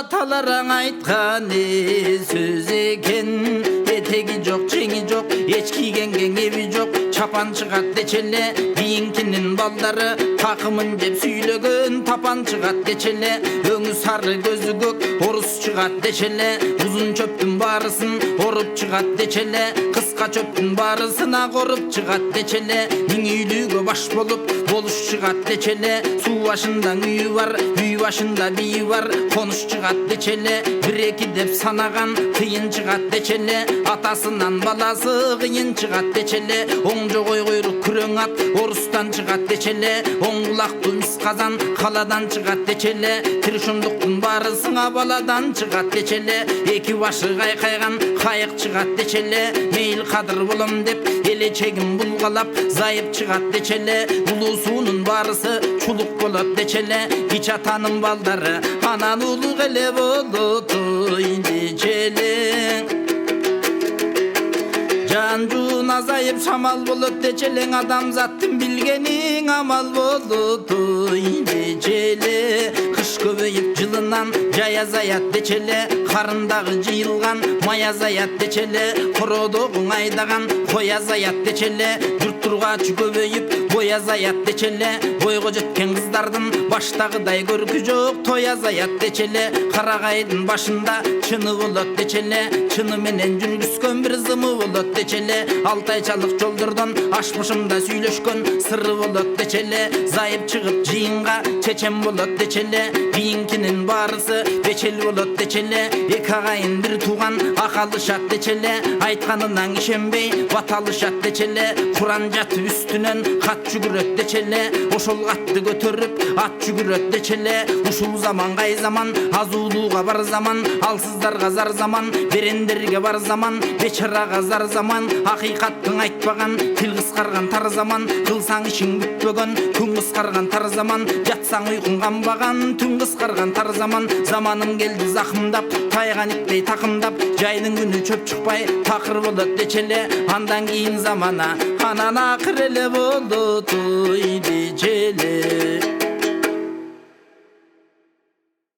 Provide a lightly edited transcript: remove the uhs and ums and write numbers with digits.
аталарың айтқан сөз екен. Етегі жоқ, жеңі жоқ, еш кигенген еби жоқ. Чапан шығат дечеле, бейінкінің балдары тақымын деп сүйлөгөн тапан шығат дечеле. Өңі сары көзі көк, орыс шығат дечеле. Ұзын чөптің барысын орып шығат дечеле. Қысқа чөптің барысын ақ орып шығат дечеле. Мың үйлігі баш болып болуш шығат дечеле. Су башында үй бар, үй башында бий бар. Қоныш шығат дечеле. Бір-екі деп санаған қиын шығат дечеле. Атасынан баласы қиын шығат дечеле. Оң жоғой құйрық күрең ат орыстан шығат дечеле. Оң құлақты мыс қазан қаладан шығат дечеле. Тіршіндықтың барысыңа баладан шығат дечеле. Екі башы қайқайған қайық шығат дечеле. Мейл қадыр болым деп елечегім бұлғалап зайып шығат дечеле. Бұлу суының барысы чулық болып дечеле. Кич атаның балдары анан ұлы келе болутой дечеле. Жан-жуын азайып шамал болот дечелең, адамзаттың білгенің амал болутой дечеле. Қыш көбейіп жылынан жай азаят дечеле. Қарындағы жиылған май азаят дечеле. Қородоғың айдаған қой азаят дечеле. Жұрттырға көбейіп бой азаят дечеле. Бойға жеткен қыздардың баштағыдай көркі жоқ той азаят дечеле. Қарағайдың башында чыны болот дечеле. Чыны менен жүргізген бір зымы болот дечеле. Алтайчалық жолдырдан ашпышымда сүйлөшкөн сыры болот дечеле. Зайып чығып жиынға чечен болот дечеле. Бейінкінің барысы бечел болот дечеле. Екі ағайын бір туған ақалышат дечеле. Айтқанынан ишенбей баталышат дечеле. Құран жатып үстінен хат жүгірет дечеле. Ошол қатты көтөрүп ат жүгірет дечеле. Ушул заман қай заман, азулуға бар заман. Алсыздарға зар заман, берендерге бар заман. Бечараға зар заман, ақиқаттың айтпаған. Тіл қысқарған тар заман, қылсаң ішің бүтпөгөн. Күн қысқарған тар заман, жатсаң ұйқың қанбаған. Түн қысқарған тар заман, заманым келді зақымдап. Тайған итпей тақымдап, жайдың күні чөп шықпай тақыр болот дечеле. Андан кейін замана анан ақыр эле болутой дечеле.